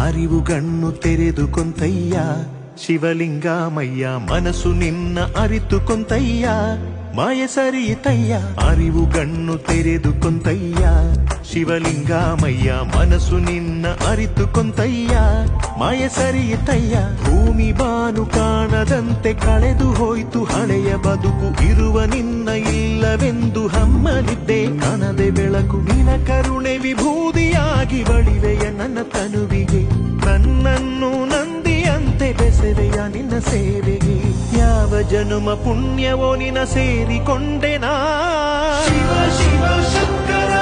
ಅರಿವುಗಣ್ಣು ತೆರೆದು ಕೊಂತಯ್ಯ ಶಿವಲಿಂಗಮಯ್ಯ, ಮನಸ್ಸು ನಿನ್ನ ಅರಿತು ಕೊಂತಯ್ಯ, ಮಾಯ ಸರಿಯಿತಯ್ಯ. ಅರಿವುಗಣ್ಣು ತೆರೆದು ಕೊಂತಯ್ಯ ಶಿವಲಿಂಗಮಯ್ಯ, ಮನಸ್ಸು ನಿನ್ನ ಅರಿತು ಕೊಂತಯ್ಯ, ಮಾಯ ಸರಿಯಿತಯ್ಯ. ಭೂಮಿ ಬಾನು ಕಾಣದಂತೆ ಕಳೆದು ಹೋಯ್ತು ಹಳೆಯ ಬದುಕು, ಇರುವ ನಿನ್ನ ಇಲ್ಲವೆಂದು ಹಮ್ಮಲಿದ್ದೆ ಕಾಣದೆ ಬೆಳಕು. ನಿನ ಕರುಣೆ ವಿಭೂದಿಯಾಗಿ ಬಳಿವೆಯ ನನ್ನ ತನುವಿಗೆ, ನನ್ನನ್ನು ನಂದಿಯಂತೆ ಬೆಸೆವೆಯ ನಿನ್ನ ಸೇವೆಗೆ. ಯಾವ ಜನುಮ ಪುಣ್ಯವೋ ನಿನ ಸೇರಿಕೊಂಡೆನಾ ಶಿವ ಶಿವ ಶಂಕರ.